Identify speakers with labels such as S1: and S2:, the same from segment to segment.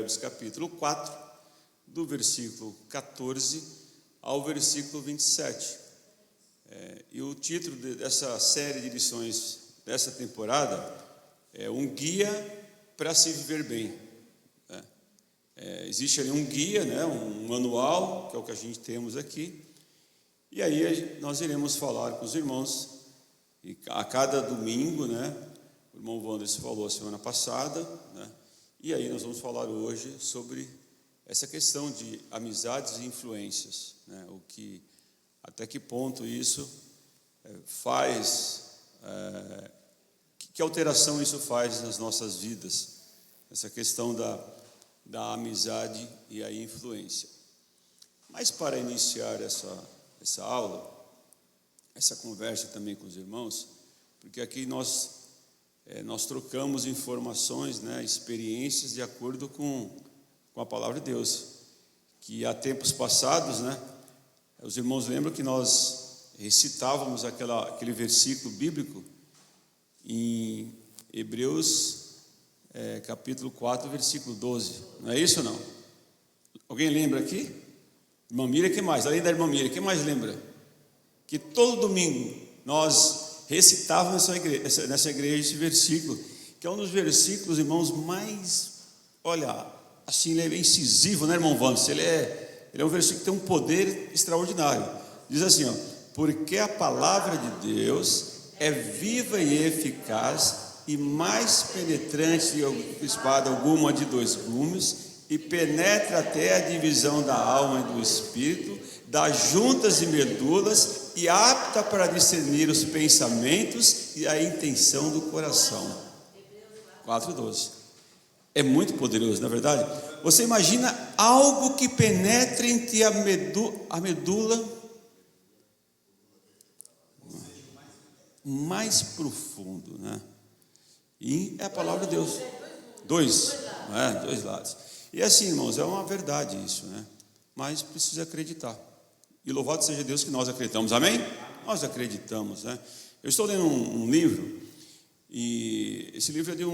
S1: Provérbios capítulo 4, do versículo 14 ao versículo 27. E o título dessa série de lições dessa temporada é Um Guia para se Viver Bem. Existe ali um guia, um manual, que é o que a gente temos aqui. E aí nós iremos falar com os irmãos, e a cada domingo, o irmão Wanderson falou a semana passada, e aí nós vamos falar hoje sobre essa questão de amizades e influências, até que ponto isso faz, que alteração isso faz nas nossas vidas, essa questão da amizade e a influência. Mas para iniciar essa aula, essa conversa também com os irmãos, porque aqui nós trocamos informações, experiências de acordo com a palavra de Deus, que há tempos passados, os irmãos lembram que nós recitávamos aquele versículo bíblico em Hebreus capítulo 4, versículo 12, não é isso ou não? Alguém lembra aqui? Irmã Miriam, que mais? Além da irmã Miriam, quem mais lembra? Que todo domingo nós recitávamos nessa igreja esse versículo, que é um dos versículos, irmãos, mais, assim, ele é incisivo, irmão Wanderson? Ele é um versículo que tem um poder extraordinário. Diz assim, porque a palavra de Deus é viva e eficaz e mais penetrante que espada alguma de dois gumes, e penetra até a divisão da alma e do espírito, das juntas e medulas, e apta para discernir os pensamentos e a intenção do coração. 4:12. É muito poderoso, não é verdade? Você imagina algo que penetre entre a medula mais profundo, E é a palavra de Deus. Dois lados. E assim, irmãos, é uma verdade isso, Mas precisa acreditar. E louvado seja Deus que nós acreditamos, amém? Nós acreditamos, Eu estou lendo um livro, e esse livro é de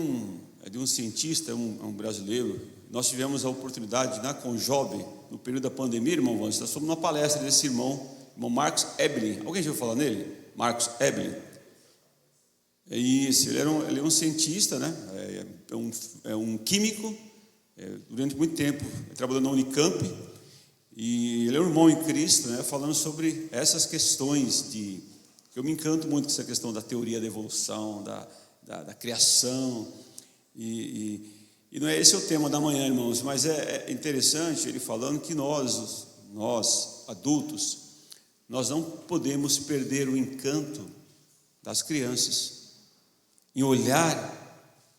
S1: um cientista, um brasileiro. Nós tivemos a oportunidade na Conjob, no período da pandemia, irmão Wanderson, nós fomos numa palestra desse irmão Marcos Eblin. Alguém já ouviu falar nele? Marcos Eblin. Isso, ele é um cientista, é um químico, durante muito tempo trabalhou na Unicamp, e ele é um irmão em Cristo, falando sobre essas questões que eu me encanto muito com essa questão da teoria da evolução, da criação, e não é esse o tema da manhã, irmãos, mas é interessante ele falando que nós adultos, nós não podemos perder o encanto das crianças, em olhar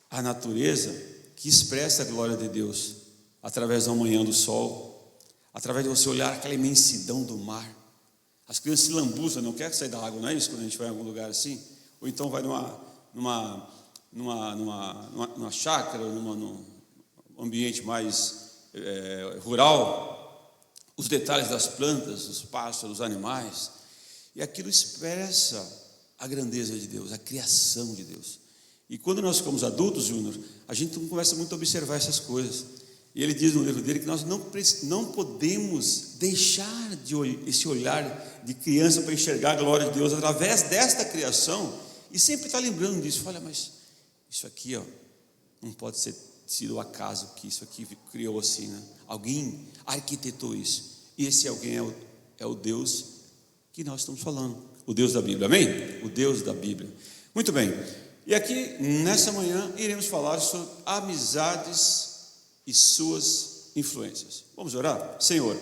S1: a natureza que expressa a glória de Deus, através da manhã do sol, através de você olhar aquela imensidão do mar. As crianças se lambuzam, não quer sair da água, não é isso? Quando a gente vai em algum lugar assim, ou então vai numa chácara, num ambiente mais rural, os detalhes das plantas, os pássaros, os animais, e aquilo expressa a grandeza de Deus, a criação de Deus. E quando nós ficamos adultos, Júnior, a gente não começa muito a observar essas coisas. E ele diz no livro dele que nós não podemos deixar esse olhar de criança para enxergar a glória de Deus através desta criação, e sempre está lembrando disso. Olha, mas isso aqui, não pode ter sido o acaso que isso aqui criou assim, Alguém arquitetou isso. E esse alguém é o Deus que nós estamos falando, o Deus da Bíblia, amém? O Deus da Bíblia. Muito bem. E aqui, nessa manhã, iremos falar sobre amizades e suas influências. Vamos orar? Senhor,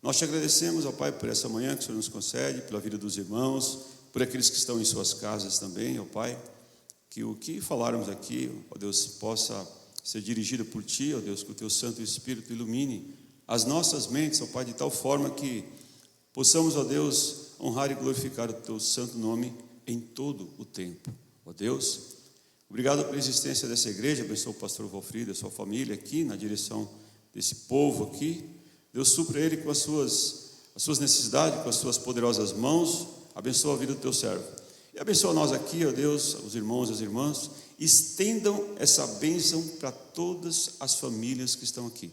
S1: nós te agradecemos, ó Pai, por essa manhã que o Senhor nos concede, pela vida dos irmãos, por aqueles que estão em suas casas também, ó Pai, que o que falarmos aqui, ó Deus, possa ser dirigido por Ti, ó Deus, que o Teu Santo Espírito ilumine as nossas mentes, ó Pai, de tal forma que possamos, ó Deus, honrar e glorificar o Teu santo nome em todo o tempo. Ó Deus, obrigado pela existência dessa igreja, abençoa o pastor Valfrido, a sua família aqui, na direção desse povo aqui. Deus, supra ele com as suas necessidades, com as suas poderosas mãos, abençoa a vida do teu servo. E abençoa nós aqui, ó Deus, os irmãos e as irmãs, estendam essa bênção para todas as famílias que estão aqui.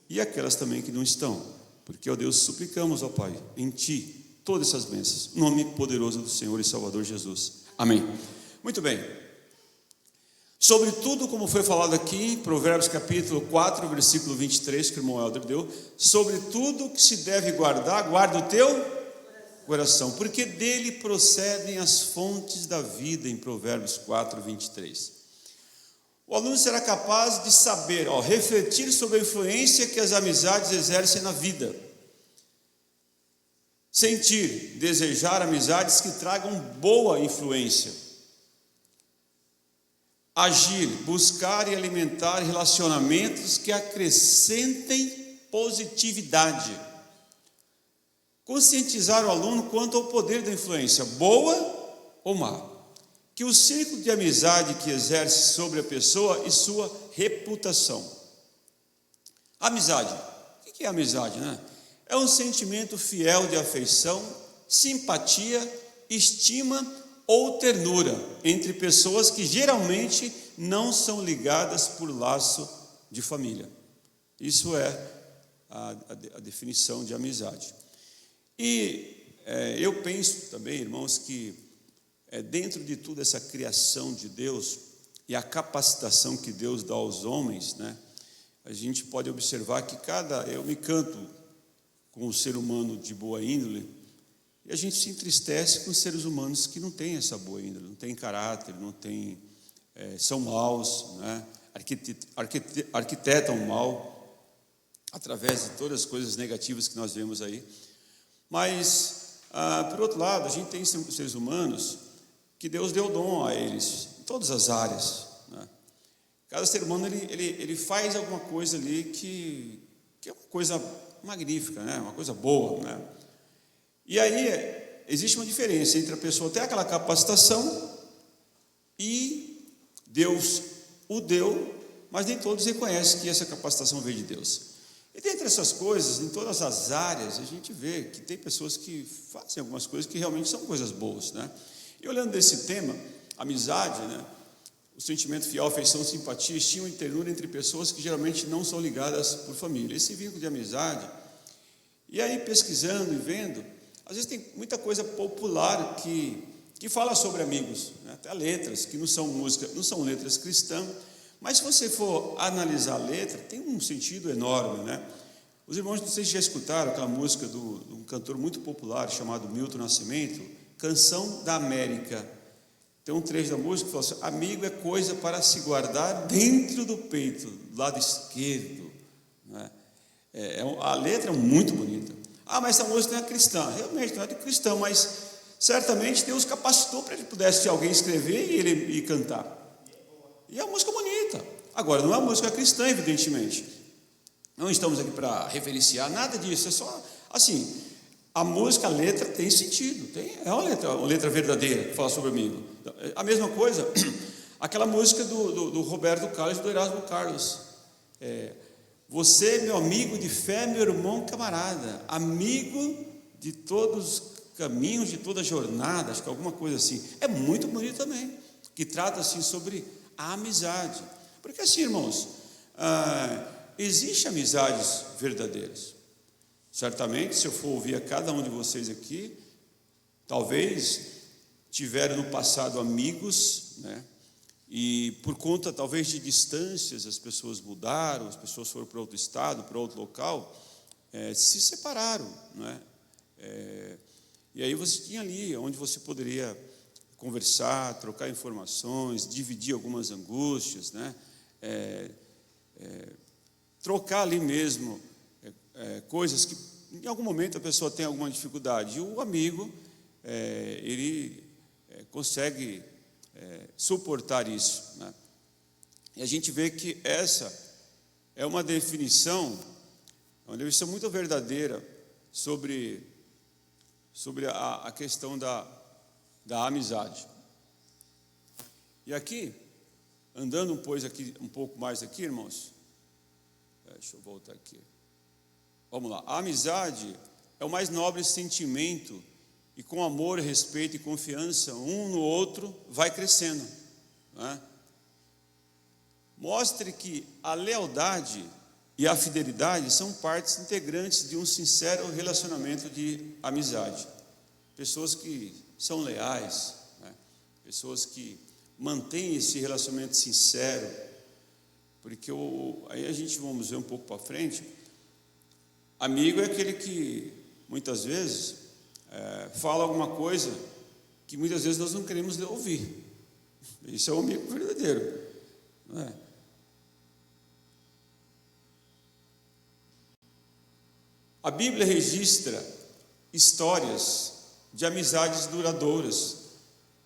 S1: E aquelas também que não estão. Porque, ó Deus, suplicamos, ó Pai, em Ti, todas essas bênçãos. Em nome poderoso do Senhor e Salvador Jesus. Amém. Muito bem. Sobre tudo, como foi falado aqui em Provérbios capítulo 4, versículo 23, que o irmão Helder deu, sobre tudo que se deve guardar, guarda o teu coração, porque dele procedem as fontes da vida, em Provérbios 4, 23. O aluno será capaz de saber, refletir sobre a influência que as amizades exercem na vida. Sentir, desejar amizades que tragam boa influência. Agir, buscar e alimentar relacionamentos que acrescentem positividade. Conscientizar o aluno quanto ao poder da influência, boa ou má. Que o círculo de amizade que exerce sobre a pessoa e sua reputação. Amizade. O que é amizade, né? É um sentimento fiel de afeição, simpatia, estima ou ternura entre pessoas que geralmente não são ligadas por laço de família. Isso é a definição de amizade. E eu penso também, irmãos, que dentro de toda essa criação de Deus e a capacitação que Deus dá aos homens, né, a gente pode observar que eu me canto com o ser humano de boa índole, e a gente se entristece com os seres humanos que não têm essa boa índole, não têm caráter, não têm, são maus, né? Arquitetam o mal, através de todas as coisas negativas que nós vemos aí. Mas, por outro lado, a gente tem seres humanos que Deus deu dom a eles, em todas as áreas, né? Cada ser humano, ele faz alguma coisa ali que é uma coisa magnífica, né? Uma coisa boa, né? E aí, existe uma diferença entre a pessoa ter aquela capacitação e Deus o deu, mas nem todos reconhecem que essa capacitação veio de Deus. E dentre essas coisas, em todas as áreas, a gente vê que tem pessoas que fazem algumas coisas que realmente são coisas boas, né? E olhando desse tema, amizade, né? O sentimento fiel, afeição, simpatia, estima e ternura entre pessoas que geralmente não são ligadas por família. Esse vínculo de amizade, e aí pesquisando e vendo, às vezes tem muita coisa popular que fala sobre amigos, né? Até letras que não são música, não são letras cristãs, mas se você for analisar a letra, tem um sentido enorme, né? Os irmãos, não sei se já escutaram aquela música de um cantor muito popular chamado Milton Nascimento, Canção da América. Tem um trecho da música que fala assim: amigo é coisa para se guardar dentro do peito, do lado esquerdo, né? A letra é muito bonita. Mas essa música não é cristã. Realmente não é cristã, mas certamente Deus capacitou para que pudesse alguém escrever e cantar. E é uma música bonita. Agora, não é uma música cristã, evidentemente. Não estamos aqui para referenciar nada disso. É só, assim, a música, a letra tem sentido. É uma letra verdadeira que fala sobre amigo. A mesma coisa, aquela música do Roberto Carlos e do Erasmo Carlos. Você, meu amigo de fé, meu irmão camarada, amigo de todos os caminhos, de toda a jornada, acho que alguma coisa assim. É muito bonito também, que trata assim sobre a amizade. Porque assim, irmãos, existem amizades verdadeiras. Certamente, se eu for ouvir a cada um de vocês aqui, talvez tiveram no passado amigos, né? E por conta talvez de distâncias, as pessoas mudaram, as pessoas foram para outro estado, para outro local, se separaram, né? E aí você tinha ali onde você poderia conversar, trocar informações, dividir algumas angústias, né? Trocar ali mesmo coisas que em algum momento a pessoa tem alguma dificuldade. E o amigo, ele consegue suportar isso, né? E a gente vê que essa é uma definição muito verdadeira sobre a questão da amizade. E aqui, andando um pouco mais aqui, irmãos, deixa eu voltar aqui. Vamos lá. A amizade é o mais nobre sentimento e com amor, respeito e confiança um no outro vai crescendo, né? mostre que a lealdade e a fidelidade são partes integrantes de um sincero relacionamento de amizade. Pessoas que são leais, né? Pessoas que mantêm esse relacionamento sincero, porque aí a gente, vamos ver um pouco para frente, amigo é aquele que muitas vezes fala alguma coisa que muitas vezes nós não queremos ouvir. Isso é um amigo verdadeiro, não é? A Bíblia registra histórias de amizades duradouras,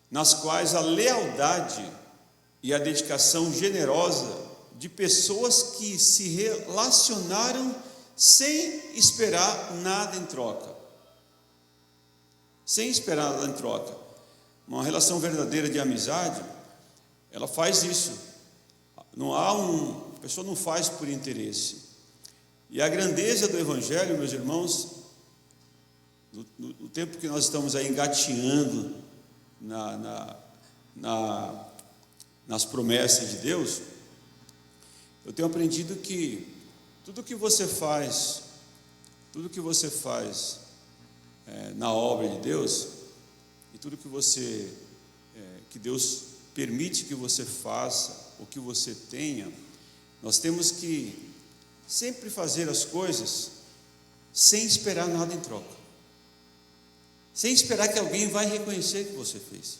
S1: nas quais a lealdade e a dedicação generosa de pessoas que se relacionaram sem esperar nada em troca. Sem esperar nada em troca. Uma relação verdadeira de amizade, ela faz isso. A pessoa não faz por interesse. E a grandeza do Evangelho, meus irmãos, no tempo que nós estamos aí engateando nas promessas de Deus, eu tenho aprendido que tudo que você faz na obra de Deus, e tudo que Deus permite que você faça, ou que você tenha, nós temos que sempre fazer as coisas sem esperar nada em troca, sem esperar que alguém vai reconhecer que você fez,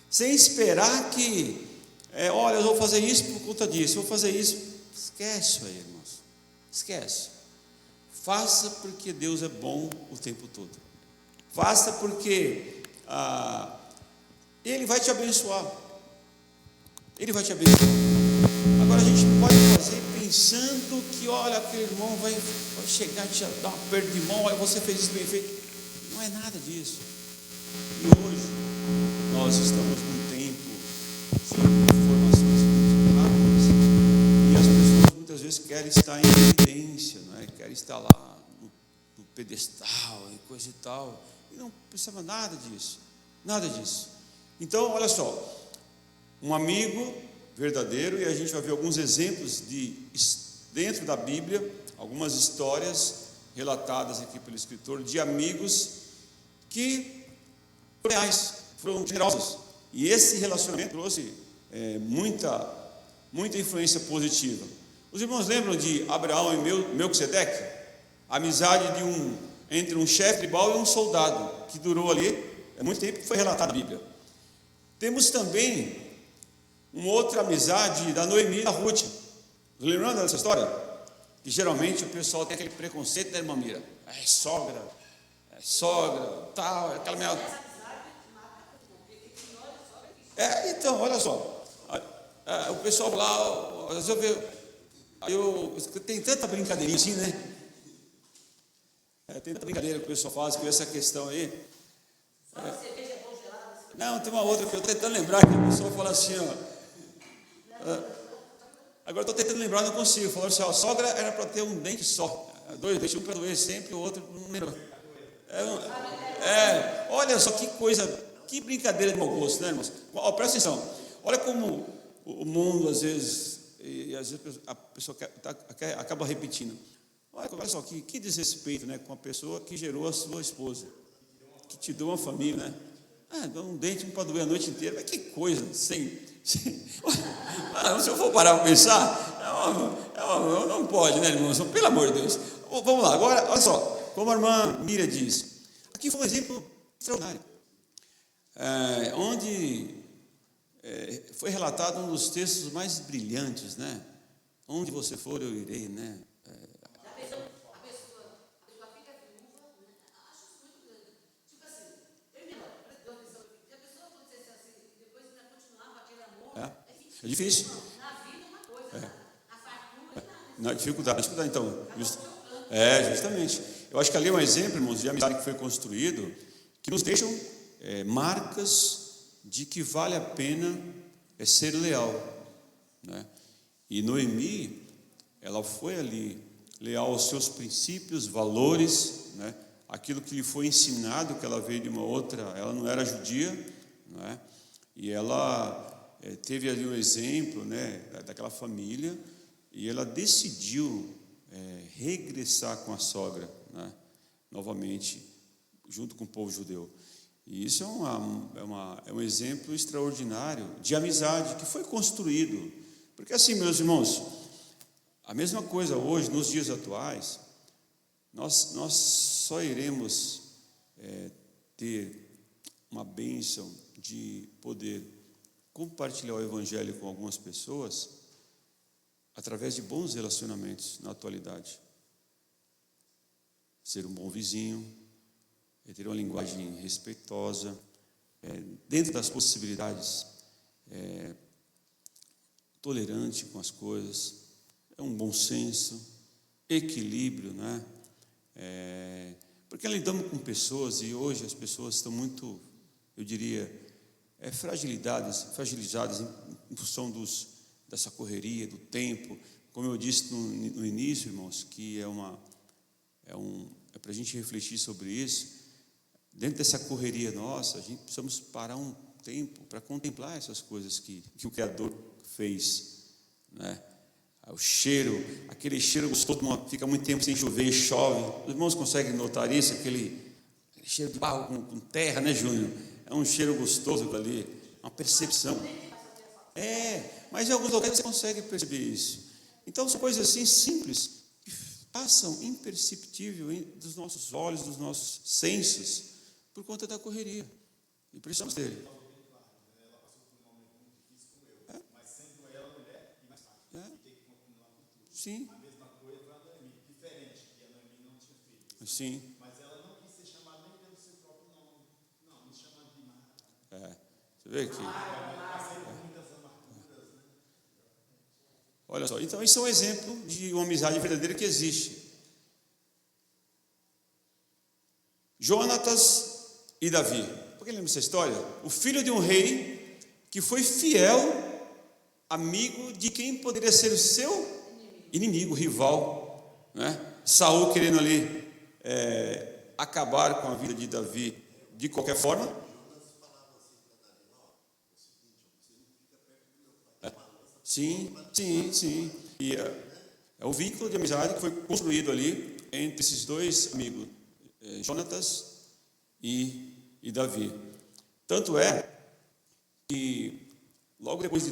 S1: sem esperar que, olha, eu vou fazer isso por conta disso, eu vou fazer isso. Esquece isso aí, irmãos, esquece. Faça porque Deus é bom o tempo todo. Faça porque Ele vai te abençoar. Ele vai te abençoar. Agora a gente não pode fazer pensando que, olha, aquele irmão vai chegar e te dar um aperto de mão, aí você fez isso bem feito. Não é nada disso. E hoje nós estamos num tempo de informações muito rápidas, e as pessoas muitas vezes querem estar em evidência, não é? Querem estar lá no pedestal e coisa e tal, e não precisava nada disso, nada disso. Então, olha só, um amigo verdadeiro, e a gente vai ver alguns exemplos dentro da Bíblia, algumas histórias relatadas aqui pelo escritor, de amigos que foram reais, foram generosos, e esse relacionamento trouxe muita influência positiva. Os irmãos lembram de Abraão e Melquisedeque? A amizade entre um chefe tribal e um soldado, que durou ali muito tempo, foi relatada na Bíblia. Temos também uma outra amizade da Noemi e da Ruth. Lembrando dessa história? Que geralmente o pessoal tem aquele preconceito, né, irmã Mira? É sogra, tal, aquela minha... Então, olha só. O pessoal lá, às vezes tem tanta brincadeirinha assim, né? Tem tanta brincadeira que o pessoal faz com essa questão aí. Não, tem uma outra que eu estou tentando lembrar, que a pessoa fala assim, agora estou tentando lembrar, não consigo. Falou assim, a sogra era para ter um dente só, 2 dentes, um para doer sempre, o outro não lembro. Olha só que coisa, que brincadeira de mau gosto, né, irmãos? Presta atenção, olha como o mundo às vezes, e às vezes a pessoa acaba repetindo. Olha só, que desrespeito, né, com a pessoa que gerou a sua esposa, que te deu uma família, né? Um dente para doer a noite inteira, mas que coisa, se eu for parar para pensar, não pode, né, irmãos? Pelo amor de Deus. Vamos lá, agora, olha só, como a irmã Mira diz, aqui foi um exemplo extraordinário, onde foi relatado um dos textos mais brilhantes, né? Onde você for, eu irei, né? A pessoa fica viúva, acho isso muito grande. Tipo assim, se a pessoa acontecesse assim, depois ainda continuava aquele amor, é difícil. Na vida uma coisa, a fartura na dificuldade. Então, justamente. Eu acho que ali é um exemplo, irmãos, de amizade que foi construído, que nos deixam marcas de que vale a pena ser leal, né? E Noemi, ela foi ali leal aos seus princípios, valores, né? Aquilo que lhe foi ensinado, que ela veio de uma outra, ela não era judia, né? E ela teve ali um exemplo, né, daquela família, e ela decidiu regressar com a sogra, né, novamente, junto com o povo judeu. E isso é um exemplo extraordinário de amizade que foi construído. Porque assim, meus irmãos, a mesma coisa hoje, nos dias atuais, nós só iremos ter uma bênção de poder compartilhar o Evangelho com algumas pessoas através de bons relacionamentos na atualidade. Ser um bom vizinho, ter uma linguagem respeitosa, dentro das possibilidades, tolerante com as coisas, um bom senso, equilíbrio, né? Porque lidamos com pessoas, e hoje as pessoas estão muito, eu diria, fragilizadas em função dessa correria, do tempo. Como eu disse no início, irmãos, que é para a gente refletir sobre isso. Dentro dessa correria nossa, a gente precisamos parar um tempo para contemplar essas coisas que o Criador fez, né? O cheiro, aquele cheiro gostoso, fica muito tempo sem chover e chove. Os irmãos conseguem notar isso? Aquele cheiro de barro com terra, né, Júnior? É um cheiro gostoso ali, uma percepção. Mas em alguns locais você consegue perceber isso. Então são coisas assim simples, que passam imperceptível dos nossos olhos, dos nossos sensos, por conta da correria. E precisamos dele.
S2: Ela passou por um momento muito difícil como eu, mas sendo ela mulher e mais fácil, e tem que continuar com tudo.
S1: Sim.
S2: A mesma coisa para a Noemi, diferente, que a Noemi não tinha filhos.
S1: Sim.
S2: Mas ela não quis ser chamada nem pelo seu próprio nome. Não, me chamando de Mara.
S1: Você vê que...
S2: Passei por muitas amarguras, né?
S1: Olha só, então isso é um exemplo de uma amizade verdadeira que existe. Jonatas e Davi. Por que lembra essa história? O filho de um rei que foi fiel amigo de quem poderia ser o seu inimigo, rival, né? Saul querendo ali acabar com a vida de Davi de qualquer forma. Sim. E é o vínculo de amizade que foi construído ali entre esses dois amigos, Jonatas e Davi. Tanto é que logo depois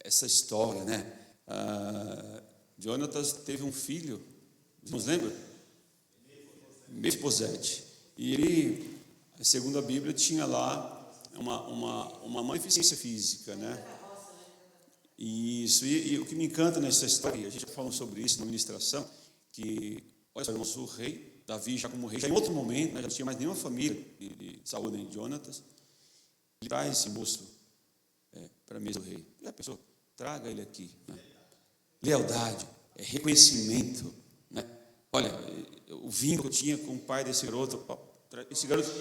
S1: essa história, né? Jonatas teve um filho, nos lembra? Mefibosete. E ele, segundo a Bíblia, tinha lá uma deficiência física, né? Isso, e o que me encanta nessa história, a gente já falou sobre isso na ministração, que, olha só, o rei Davi, já como rei, já em outro momento, né, já não tinha mais nenhuma família de Saul nem de Jonatas, ele traz esse moço para a mesa do rei. E a pessoa, traga ele aqui. Né? Lealdade, reconhecimento. Né? Olha, o vínculo que eu tinha com o pai desse garoto, esse garoto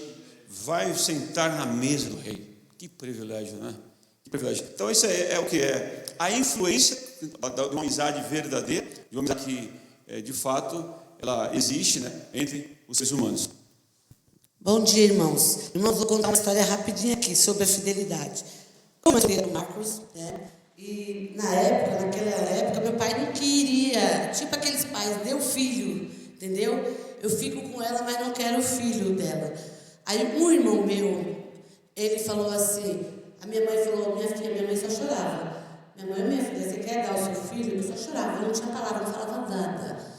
S1: vai sentar na mesa do rei. Que privilégio, né? Que privilégio. Então, isso é o que é a influência de uma amizade verdadeira, de uma amizade que, de fato, ela existe, né, entre os seres humanos.
S3: Bom dia, irmãos. Irmãos, vou contar uma história rapidinha aqui sobre a fidelidade. Como eu queria o Marcos, né? E naquela época, meu pai não queria, tipo aqueles pais, deu filho, entendeu? Eu fico com ela, mas não quero o filho dela. Aí um irmão meu, ele falou assim, a minha mãe falou, minha mãe só chorava. Minha filha, você quer dar o seu filho? Eu só chorava, eu não tinha palavra, não falava nada.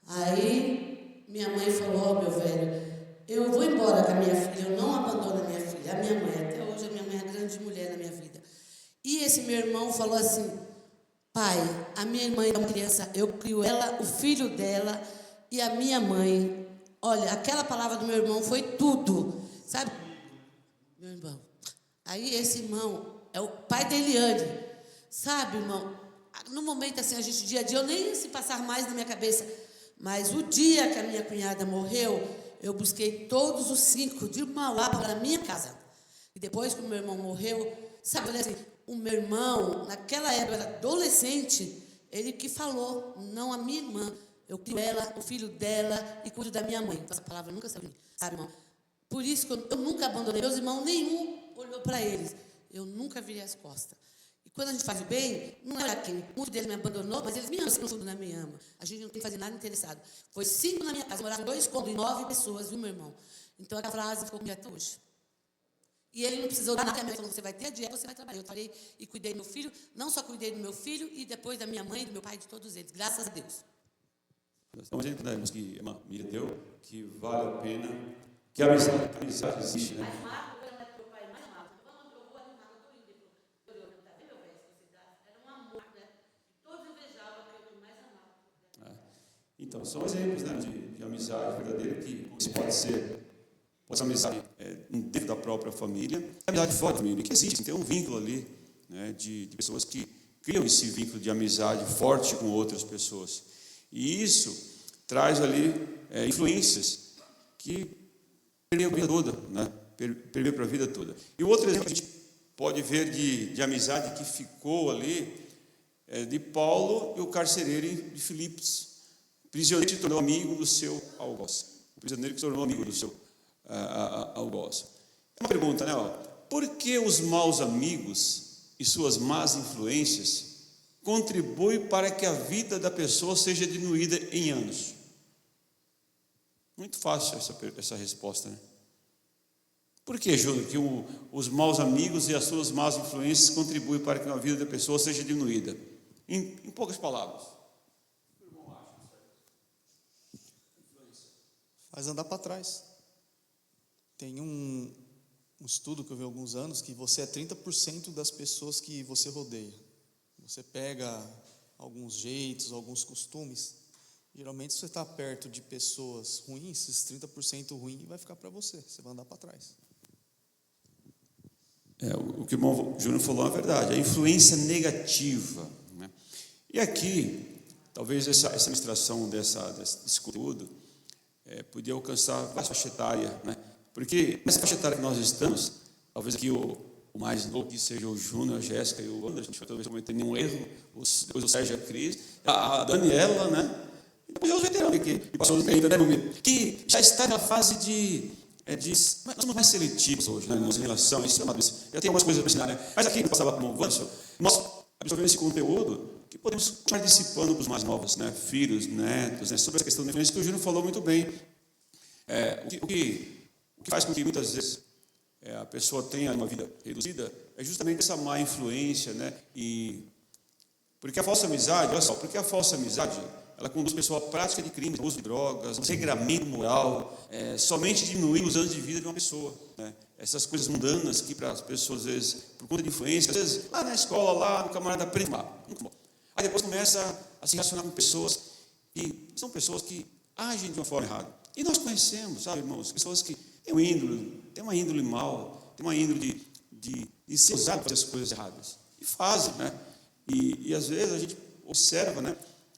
S3: Aí minha mãe falou, meu velho, eu vou embora com a minha filha, eu não abandono a minha filha. A minha mãe, até hoje, a minha mãe é a grande mulher na minha vida. E esse meu irmão falou assim, pai, a minha irmã é uma criança, eu crio ela, o filho dela e a minha mãe. Olha, aquela palavra do meu irmão foi tudo, sabe? Meu irmão. Aí esse irmão é o pai da Eliane, sabe, irmão? No momento assim, a gente, dia a dia, eu nem ia se passar mais na minha cabeça. Mas o dia que a minha cunhada morreu, eu busquei todos os 5 de Mauá para a minha casa. E depois que o meu irmão morreu, sabe, olha assim, o meu irmão, naquela época, era adolescente, ele que falou, não a minha irmã. Eu crio ela, o filho dela e cuido da minha mãe. Essa palavra nunca saiu de mim, sabe, irmão? Por isso que eu nunca abandonei. Meus irmãos, nenhum olhou para eles. Eu nunca virei as costas. E quando a gente faz o bem, não era quem. Muitos deles me abandonou, mas eles me amam, no fundo, não me amam. A gente não tem que fazer nada interessado. Foi 5 na minha casa, moravam 2 cômodos e 9 pessoas, viu, meu irmão? Então, aquela frase ficou comigo até hoje. E ele não precisou dar nada, ele falou, você vai ter a dieta, você vai trabalhar. Eu falei e cuidei do meu filho, não só cuidei do meu filho, e depois da minha mãe, do meu pai, de todos eles, graças a Deus.
S1: Então, a gente podemos que a Miriam deu, que vale a pena, que a amizade existe, né?
S3: Mas Marco, quando era meu pai mais amado, eu vou animar, eu estou indo, tá vendo meu verso que você dá? Era um amor, né? Todos invejavam aquele mais amado.
S1: Então, são exemplos, né, de amizade verdadeira, que isso pode ser amizade dentro da própria família, amizade fora da família, que existe, tem um vínculo ali, né, de pessoas que criam esse vínculo de amizade forte com outras pessoas. E isso traz ali influências que permeam a vida toda, né? Permeam para a vida toda. E o outro exemplo que a gente pode ver de amizade que ficou ali é de Paulo e o carcereiro de Filipos. O prisioneiro que se tornou amigo do seu algoz. O prisioneiro que se tornou amigo do seu algoz. É uma pergunta, né? Por que os maus amigos e suas más influências contribuem para que a vida da pessoa seja diminuída em anos? Muito fácil essa resposta, né? Por que, Júlio, que os maus amigos e as suas más influências contribuem para que a vida da pessoa seja diminuída? Em poucas palavras.
S2: Faz andar para trás. Tem um estudo que eu vi há alguns anos que você é 30% das pessoas que você rodeia. Você pega alguns jeitos, alguns costumes. Geralmente, se você está perto de pessoas ruins, esses 30% ruim vai ficar para você. Você vai andar para trás.
S1: O que o irmão Júnior falou é verdade. A influência negativa, né? E aqui, talvez essa ministração desse conteúdo podia alcançar a faixa etária, né? Porque nessa faixa etária que nós estamos, talvez aqui o mais novo que seja o Júnior, a Jéssica e o Wander, a gente vai talvez cometer nenhum erro, depois o Sérgio e a Cris, a Daniela, né? E depois os veteranos que passou ainda, né, que já está na fase nós somos mais seletivos hoje, né, em relação a isso. Já tem algumas coisas para ensinar, né? Mas aqui, que passava para o Wanderson, nós absorvemos esse conteúdo que podemos continuar dissipando para os mais novos, né? Filhos, netos, né? Sobre essa questão da influência que o Júnior falou muito bem. O que faz com que muitas vezes a pessoa tenha uma vida reduzida é justamente essa má influência, né? Porque a falsa amizade, olha só, ela conduz a pessoa à prática de crimes, uso de drogas, um regramento moral, somente diminui os anos de vida de uma pessoa, né? Essas coisas mundanas que para as pessoas, às vezes, por conta de influência, às vezes, lá na escola, lá, o camarada aprende mal, muito bom. Aí depois começa a se relacionar com pessoas que são pessoas que agem de uma forma errada. E nós conhecemos, sabe, irmãos, pessoas que têm uma índole mal, têm uma índole de ser usado para fazer as coisas erradas. E fazem, né? E às vezes a gente observa, né?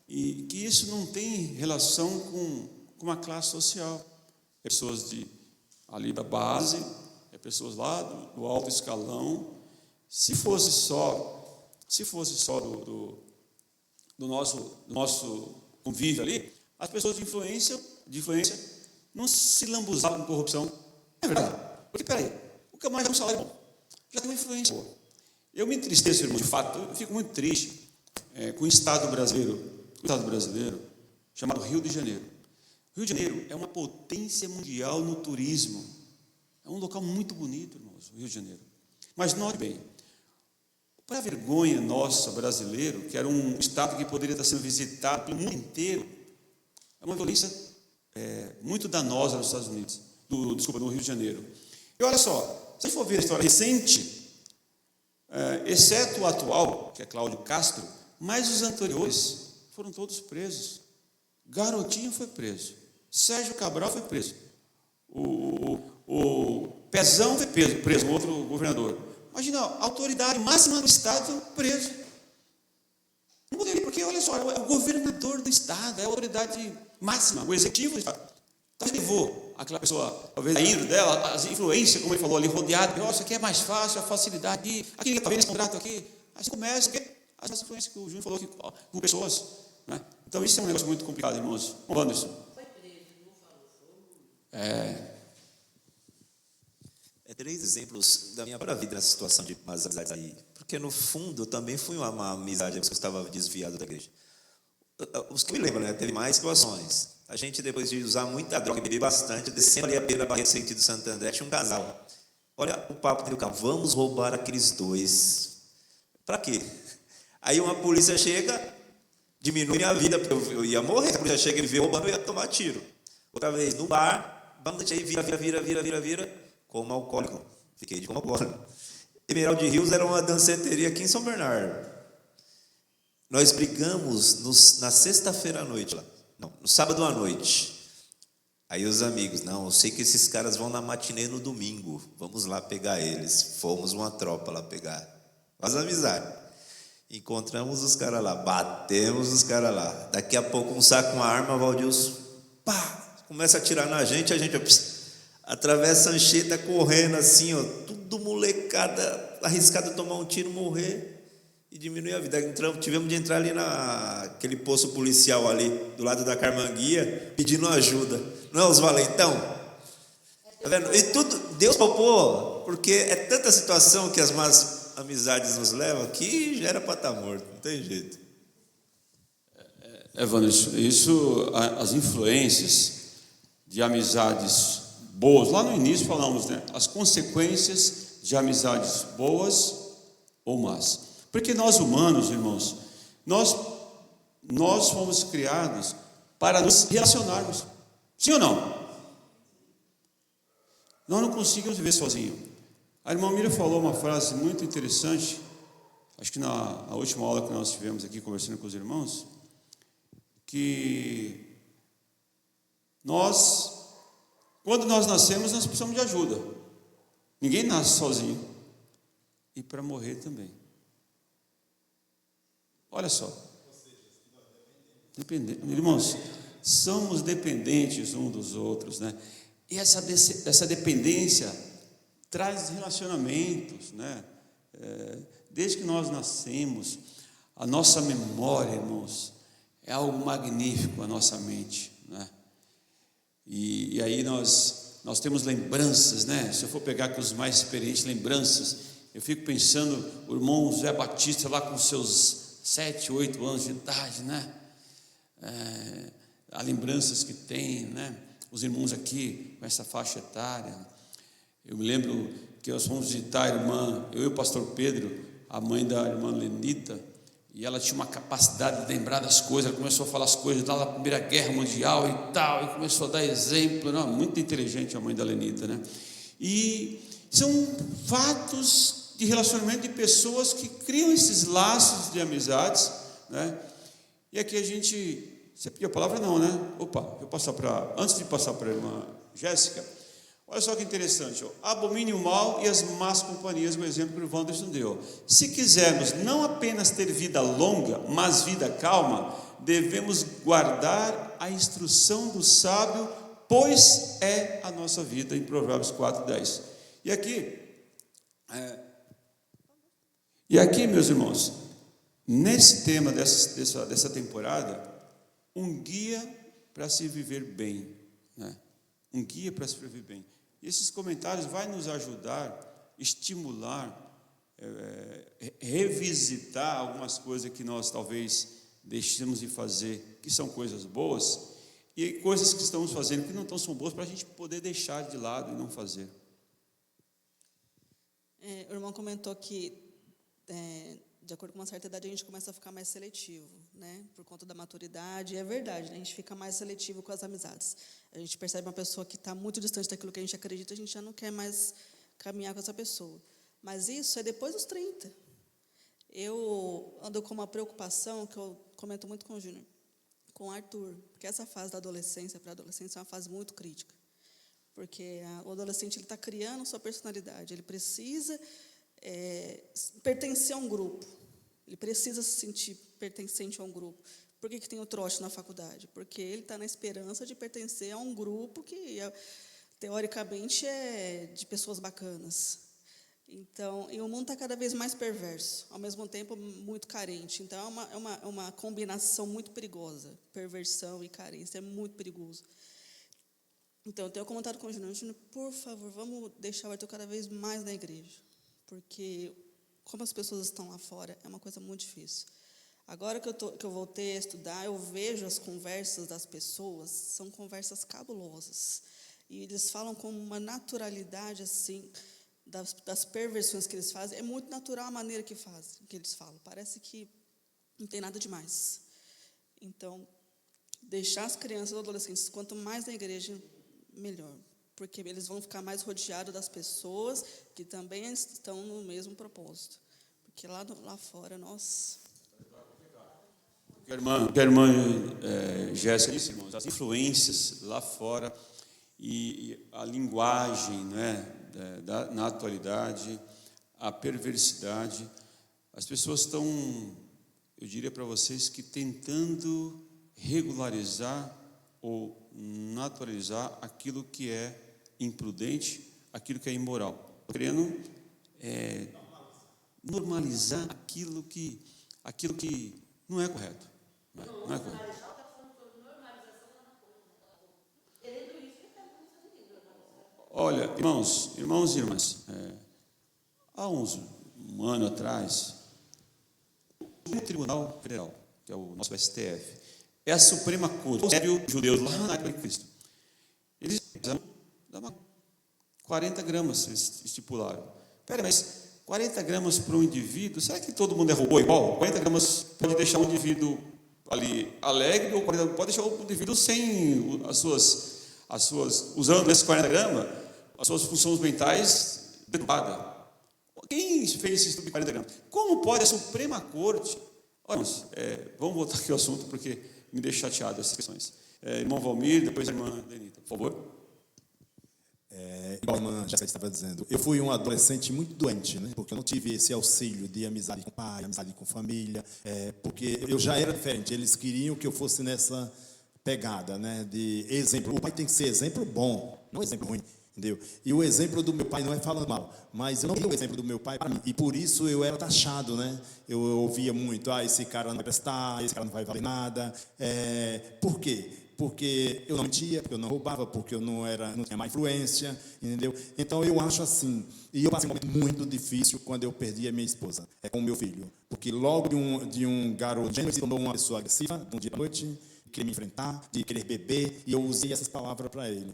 S1: E que isso não tem relação com a classe social. Pessoas ali da base, pessoas lá do alto escalão. Se fosse só do nosso convívio ali, as pessoas de influência não se lambuzavam com corrupção. É verdade. Porque, peraí, o camarada tem um salário bom, já tem uma influência boa. Eu me entristeço, irmão, de fato, eu fico muito triste com o Estado brasileiro, chamado Rio de Janeiro. O Rio de Janeiro é uma potência mundial no turismo. É um local muito bonito, irmãos, o Rio de Janeiro. Mas note bem, para a vergonha nossa, brasileiro, que era um estado que poderia estar sendo visitado pelo mundo inteiro, é uma violência muito danosa nos Estados Unidos, no Rio de Janeiro. E olha só, se for ver a história recente, exceto o atual, que é Cláudio Castro, mas os anteriores foram todos presos. Garotinho foi preso. Sérgio Cabral foi preso. O Pezão foi preso, um outro governador. Imagina, a autoridade máxima do Estado preso. Não poderia, porque, olha só, é o governador do Estado, é a autoridade máxima, o executivo do Estado. Então, ele levou aquela pessoa, talvez a índole dela, as influências, como ele falou ali, rodeado, nossa, aqui é mais fácil, a facilidade, aqui está vendo esse contrato aqui. Assim começa, as influências que o Júnior falou aqui, com pessoas, né? Então, isso é um negócio muito complicado, irmãos. Ô, Anderson.
S3: Foi preso, não falou.
S4: 3 exemplos da minha própria vida nessa situação de umas amizades aí. Porque, no fundo, eu também fui uma amizade que eu estava desviado da igreja. Os que me lembram, né? Teve mais situações. A gente, depois de usar muita droga e beber bastante, descendo ali a beira da Barreira Sentido Santo André, tinha um casal. Olha o papo dele, cara, vamos roubar aqueles 2. Para quê? Aí uma polícia chega, diminui minha vida, porque eu ia morrer. A polícia chega e me vê roubando, eu ia tomar tiro. Outra vez, no bar, vamos aí, vira. Como alcoólico. Fiquei de como alcoólico. Emerald Hills era uma danceteria aqui em São Bernardo. Nós brigamos na sexta-feira à noite lá. Não, no sábado à noite. Aí os amigos, não, eu sei que esses caras vão na matinê no domingo. Vamos lá pegar eles. Fomos uma tropa lá pegar. Faz amizade. Encontramos os caras lá, batemos os caras lá. Daqui a pouco um saca uma arma, Valdilson, pá, começa a atirar na gente, a gente atravessa a Anchieta correndo assim, ó, tudo molecada, arriscado a tomar um tiro, morrer e diminuir a vida. Tivemos de entrar ali naquele posto policial ali, do lado da Carmanguia, pedindo ajuda. Não é os valentão? Tá vendo? E tudo, Deus poupou, porque é tanta situação que as más amizades nos levam que já era para estar morto, não tem jeito.
S1: Evandro, as influências de amizades boas, lá no início falamos, né? As consequências de amizades boas ou más. Porque nós humanos, irmãos, nós fomos criados para nos relacionarmos. Sim ou não? Nós não conseguimos viver sozinhos. A irmã Miriam falou uma frase muito interessante, acho que na última aula que nós tivemos aqui conversando com os irmãos, que quando nós nascemos, nós precisamos de ajuda. Ninguém nasce sozinho. E para morrer também. Olha só. Irmãos, somos dependentes uns dos outros, né? E essa dependência traz relacionamentos, né? Desde que nós nascemos, a nossa memória, irmãos, é algo magnífico, a nossa mente, né? E aí nós temos lembranças, né? Se eu for pegar com os mais experientes, lembranças, eu fico pensando, o irmão José Batista lá com seus 7, 8 anos de idade, né? Há lembranças que tem, né? Os irmãos aqui com essa faixa etária. Eu me lembro que nós fomos visitar a irmã, eu e o pastor Pedro, a mãe da irmã Lenita, e ela tinha uma capacidade de lembrar das coisas. Ela começou a falar as coisas da Primeira Guerra Mundial e tal, e começou a dar exemplo. Não, muito inteligente a mãe da Lenita, né? E são fatos de relacionamento de pessoas que criam esses laços de amizades, né? E aqui a gente... Você pediu a palavra? Não, né? Opa, antes de passar para a irmã Jéssica, olha só que interessante, ó. Abomine o mal e as más companhias, o exemplo que o Wanderson deu. Se quisermos não apenas ter vida longa, mas vida calma, devemos guardar a instrução do sábio, pois é a nossa vida, em Provérbios 4:10. E aqui, meus irmãos, nesse tema dessa temporada, um guia para se viver bem, né? Um guia para se viver bem. E esses comentários vão nos ajudar, estimular, revisitar algumas coisas que nós talvez deixemos de fazer, que são coisas boas, e coisas que estamos fazendo que não são boas, para a gente poder deixar de lado e não fazer.
S5: O irmão comentou que, de acordo com uma certa idade, a gente começa a ficar mais seletivo, né? Por conta da maturidade, e é verdade, né? A gente fica mais seletivo com as amizades. A gente percebe uma pessoa que está muito distante daquilo que a gente acredita, a gente já não quer mais caminhar com essa pessoa. Mas isso é depois dos 30. Eu ando com uma preocupação que eu comento muito com o Júnior, com o Arthur, porque essa fase da adolescência para a adolescência é uma fase muito crítica. Porque o adolescente está criando sua personalidade, ele precisa pertencer a um grupo. Ele precisa se sentir pertencente a um grupo. Por que tem o trote na faculdade? Porque ele está na esperança de pertencer a um grupo que, teoricamente, é de pessoas bacanas. Então, e o mundo está cada vez mais perverso, ao mesmo tempo muito carente. Então, é uma combinação muito perigosa. Perversão e carência é muito perigoso. Então, eu tenho comentado com o Júnior, por favor, vamos deixar o Arthur cada vez mais na igreja, porque como as pessoas estão lá fora, é uma coisa muito difícil. Agora que eu voltei a estudar, eu vejo as conversas das pessoas, são conversas cabulosas, e eles falam com uma naturalidade, assim, das perversões que eles fazem, é muito natural a maneira que eles falam, parece que não tem nada demais. Então, deixar as crianças e adolescentes, quanto mais na igreja, melhor, porque eles vão ficar mais rodeados das pessoas que também estão no mesmo propósito, porque lá fora, nossa...
S1: O que a irmã Jéssica disse, irmãos, as influências lá fora e a linguagem, né, na atualidade, a perversidade, as pessoas estão, eu diria para vocês, que tentando regularizar ou naturalizar aquilo que é imprudente, aquilo que é imoral, querendo normalizar aquilo que não é correto. Não é correto. Olha, irmãos e irmãs, há um ano atrás, o Tribunal Federal, que é o nosso STF, é a Suprema Corte, o sério judeus lá na época de Cristo. Eles fizeram 40 gramas, eles estipularam. Pera, mas 40 gramas para um indivíduo, será que todo mundo é robô igual? 40 gramas pode deixar um indivíduo ali alegre, ou pode deixar o indivíduo sem as suas usando esses 40 gramas, as suas funções mentais deturpadas. Quem fez esse estudo de 40 gramas? Como pode a Suprema Corte... Olha, vamos voltar aqui ao assunto, porque me deixa chateado essas questões. Irmão Valmir, depois a irmã Denita, por favor.
S6: Igual a irmã já estava dizendo, eu fui um adolescente muito doente, né? Porque eu não tive esse auxílio de amizade com pai, amizade com família, porque eu já era diferente. Eles queriam que eu fosse nessa pegada, né? De exemplo. O pai tem que ser exemplo bom, não exemplo ruim. Entendeu? E o exemplo do meu pai não é falando mal, mas eu não tenho o exemplo do meu pai para mim, e por isso eu era taxado, né? Eu ouvia muito, esse cara não vai prestar, esse cara não vai valer nada. Por quê? Porque eu não mentia, porque eu não roubava, porque eu não tinha má influência, entendeu? Então eu acho assim, e eu passei um momento muito difícil quando eu perdi a minha esposa, com o meu filho, porque logo de um garoto gênero se tornou uma pessoa agressiva, de um dia à noite, de querer me enfrentar, de querer beber, e eu usei essas palavras para ele.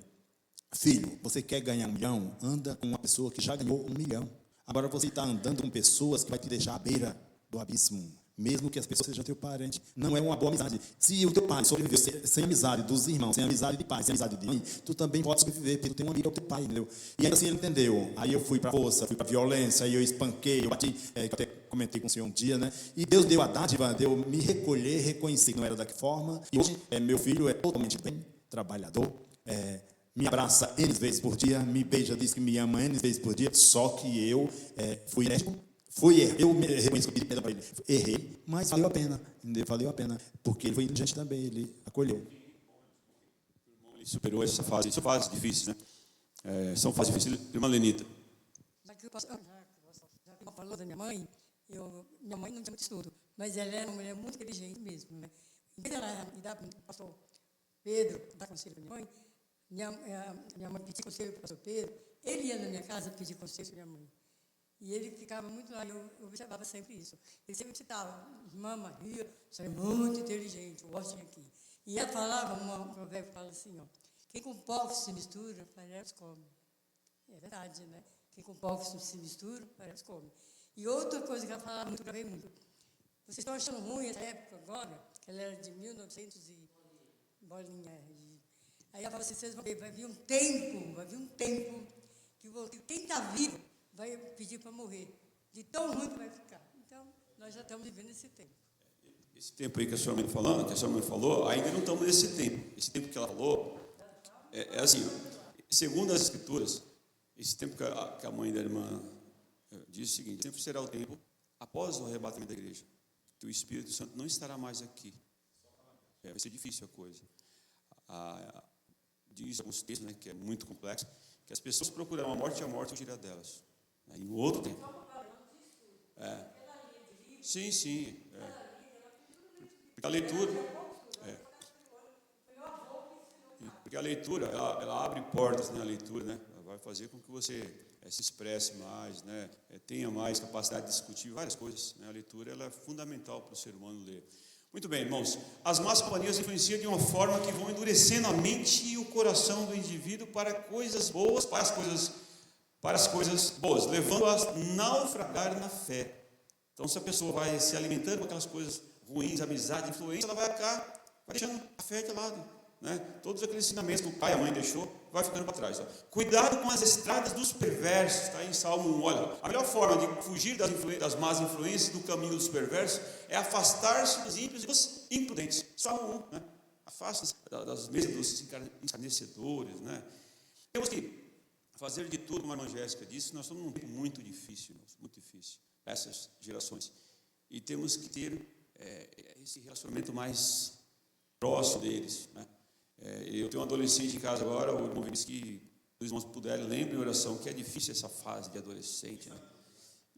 S6: Filho, você quer ganhar 1 milhão? Anda com uma pessoa que já ganhou 1 milhão. Agora você está andando com pessoas que vai te deixar à beira do abismo. Mesmo que as pessoas sejam teu parente. Não é uma boa amizade. Se o teu pai sobreviveu sem amizade dos irmãos, sem amizade de pai, sem amizade de mãe, tu também pode sobreviver, porque tu tem um amigo, é o teu pai, entendeu? E ainda assim ele entendeu. Aí eu fui para a força, fui para a violência, aí eu espanquei, eu bati, que eu até comentei com o senhor um dia, né? E Deus deu a dádiva de eu me recolher, reconhecer que não era daquela forma. E hoje meu filho é totalmente bem, trabalhador, me abraça N vezes por dia, me beija, diz que me ama N vezes por dia, só que eu fui enérgico, eu me reconheço que eu pedi perdão para ele, errei, mas valeu a pena, entendeu? Valeu a pena, porque ele foi inteligente também, ele acolheu.
S1: Ele superou essa fase, são fases difíceis, né? São fases difíceis. Irmã Lenita.
S7: Já que falou da minha mãe não tinha muito estudo, mas ela era uma mulher muito inteligente mesmo, né? Em vez dela me dar para o pastor Pedro, dar conselho para minha mãe, minha mãe pedia conselho para o pastor Pedro, ele ia na minha casa pedir conselho para minha mãe. E ele ficava muito lá, eu observava sempre isso. Ele sempre citava, irmã Maria, você é muito inteligente, ótimo aqui. E ela falava, um provérbio fala assim, ó, quem com povos se mistura, parece come. É verdade, né? Quem com povos se mistura, parece come. E outra coisa que ela falava muito, gravei muito. Vocês estão achando ruim essa época agora, que ela era de 1900 e bolinha. Aí ela fala assim, vocês vão ver, vai vir um tempo que quem está vivo vai pedir para morrer, de tão ruim que vai ficar. Então, nós já estamos vivendo esse tempo.
S1: Esse tempo aí que a sua mãe falou, ainda não estamos nesse tempo. Esse tempo que ela falou, é assim, segundo as Escrituras, esse tempo que a mãe da irmã diz o seguinte, sempre será o tempo após o arrebatamento da igreja, que o Espírito Santo não estará mais aqui. Vai ser difícil a coisa. Diz alguns textos, né, que é muito complexo, que as pessoas procurarão a morte fugirá delas. Em um outro tempo. Sim. Porque a leitura. Porque a leitura, ela abre portas na leitura, né? Ela vai fazer com que você se expresse mais, né? Tenha mais capacidade de discutir várias coisas, né? A leitura ela é fundamental para o ser humano ler. Muito bem, irmãos. As más companhias influenciam de uma forma que vão endurecendo a mente e o coração do indivíduo para coisas boas, para as coisas boas, levando-a a naufragar na fé. Então, se a pessoa vai se alimentando com aquelas coisas ruins, amizade, influência, ela vai deixando a fé de lado, né? Todos aqueles ensinamentos que o pai e a mãe deixou, vai ficando para trás. Ó. Cuidado com as estradas dos perversos, está em Salmo 1. Olha, a melhor forma de fugir das más influências, do caminho dos perversos, é afastar-se dos ímpios e dos imprudentes. Salmo 1, né? Afasta-se das mesas dos escarnecedores, né? Temos que fazer de tudo, como a irmã Jéssica disse, nós estamos num tempo muito difícil, muito difícil, essas gerações. E temos que ter esse relacionamento mais próximo deles, né? Eu tenho um adolescente em casa agora, o irmão disse que os irmãos puderem, lembrem em oração que é difícil essa fase de adolescente, né?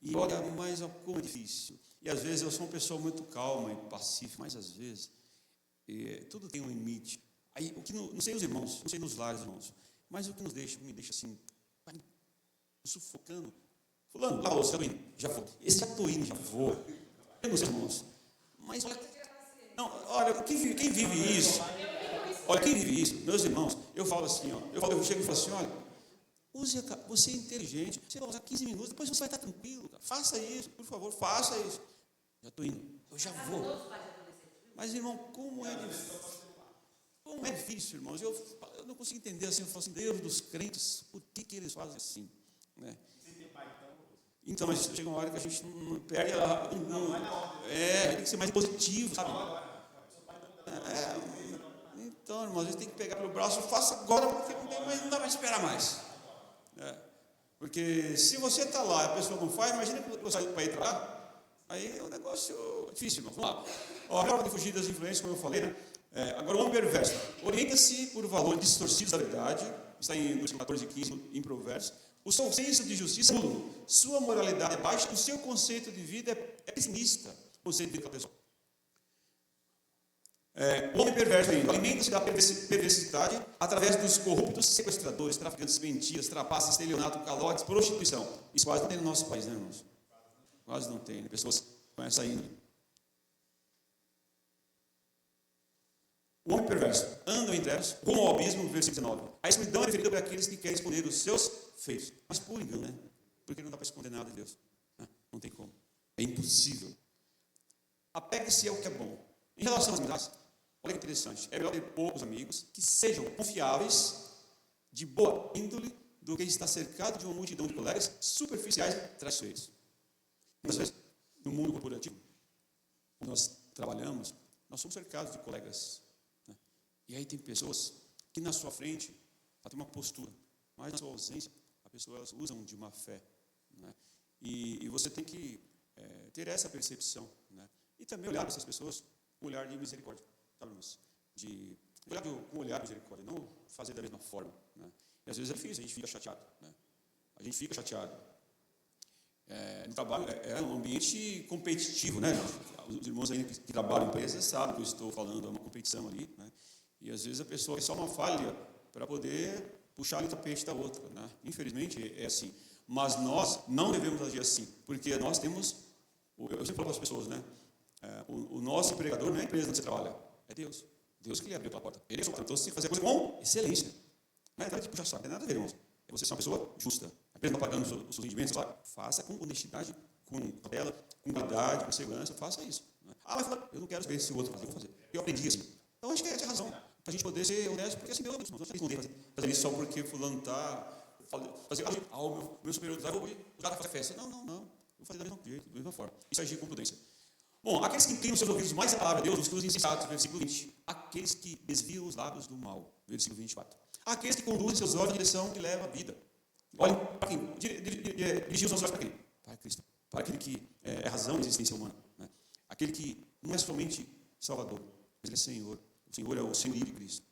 S1: E olha, mas como é difícil. E às vezes eu sou uma pessoa muito calma e pacífica, mas às vezes tudo tem um limite. Aí, o que não sei os irmãos, não sei nos lares, irmãos, mas o que me deixa assim, sufocando. Fulano, lá, você está indo? Já vou. Esse já estou indo, já vou. Eu não sei, irmãos. Mas olha, quem vive isso? Olha, quem vive isso? Meus irmãos, eu falo assim, ó, eu chego e falo assim, olha, você é inteligente, você vai usar 15 minutos, depois você vai estar tranquilo, cara. Faça isso, por favor, faça isso. Já estou indo, eu já vou. Mas, irmão, como é difícil, irmãos. Eu não consigo entender assim, eu falo assim, Deus dos crentes, por que eles fazem assim, né? Então, mas chega uma hora que a gente não perde tem que ser mais positivo, sabe? Então, irmãos, a gente tem que pegar pelo braço, faça agora, porque não dá mais esperar mais. Porque se você está lá e a pessoa não faz, imagina que você vai entrar, aí é um negócio difícil, irmãos. Vamos lá. A hora de fugir das influências, como eu falei, né? Agora, o homem perverso orienta-se por valores distorcidos da verdade, está em 14:15 em Provérbios. O seu senso de justiça é nulo, sua moralidade é baixa, o seu conceito de vida é pessimista. O conceito de vida da pessoa. O homem perverso ainda alimenta-se da perversidade através dos corruptos, sequestradores, traficantes, mentiras, trapaças, estelionato, calotes, prostituição. Isso quase não tem no nosso país, né, irmãos? Quase não tem, né? Pessoas com essa índole. O homem perverso anda em trevas, rumo ao abismo, versículo 19. A escuridão é referida para aqueles que querem esconder os seus feitos. Mas por engano, né? Porque não dá para esconder nada de Deus. Não tem como. É impossível. Apegue-se ao que é bom. Em relação às amizades, olha que interessante. É melhor ter poucos amigos que sejam confiáveis, de boa índole, do que estar cercado de uma multidão de colegas superficiais e traiçoeiros. Muitas vezes, no mundo corporativo, quando nós trabalhamos, nós somos cercados de colegas. E aí tem pessoas que na sua frente ela tem uma postura, mas na sua ausência, elas usam de má fé, né? E você tem que ter essa percepção, né? E também olhar para essas pessoas com um olhar de misericórdia, sabe, irmãos? Olhar com um olhar de misericórdia, não fazer da mesma forma, né? E às vezes é difícil, a gente fica chateado, né? A gente fica chateado. No trabalho é um ambiente competitivo, né? Os irmãos aí que trabalham em empresas sabem que eu estou falando, é uma competição ali, né? E às vezes a pessoa é só uma falha para poder puxar o tapete da outra, né? Infelizmente é assim. Mas nós não devemos agir assim, porque nós temos, eu sempre falo para as pessoas, né? O nosso empregador não é a empresa onde você trabalha, é Deus. Deus que lhe abriu aquela porta. Ele é o então você tem que fazer a coisa com excelência. Não é nada de puxar saco, não tem nada a ver, irmãos. É você ser uma pessoa justa. A empresa está pagando os seus rendimentos, claro. Faça com honestidade, com cautela, com qualidade, com segurança, faça isso. Mas eu não quero saber se o outro faz, eu vou fazer. Eu aprendi assim. Então acho que essa é a razão. Para a gente poder ser honesto, porque assim Deus não vai responder fazer isso só porque fulano está o meu superior vai usar para fazer festa. Não. Eu vou fazer da mesma jeito, da mesma forma. Isso é agir com prudência. Bom, aqueles que inclinam seus ouvidos mais à palavra de Deus, os insensatos, versículo 20. Aqueles que desviam os lábios do mal, versículo 24. Aqueles que conduzem seus olhos na direção que leva à vida. Olhem para quem? Dirigir os nossos olhos para quem? Para Cristo. Para aquele que é razão da existência humana, né? Aquele que não é somente Salvador, mas ele é Senhor. O Senhor é o Senhor de Cristo.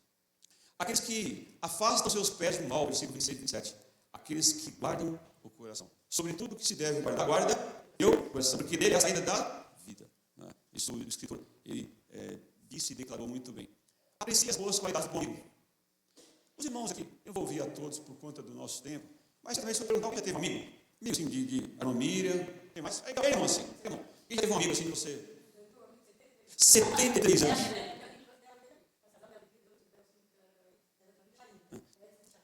S1: Aqueles que afastam seus pés do mal, versículo 26 e 27. Aqueles que guardam o coração. Sobretudo que se deve guardar, guarda o coração, porque dele é a saída da vida. Né? Isso o escritor ele disse e declarou muito bem. Aprecie as boas qualidades do bom amigo. Os irmãos aqui, eu vou ouvir a todos por conta do nosso tempo, mas também se eu perguntar, quem já teve um amigo? Amigo assim, de Aromíria, tem mais? Aí, irmão, assim, irmão, quem já teve um amigo assim de você? 73 anos.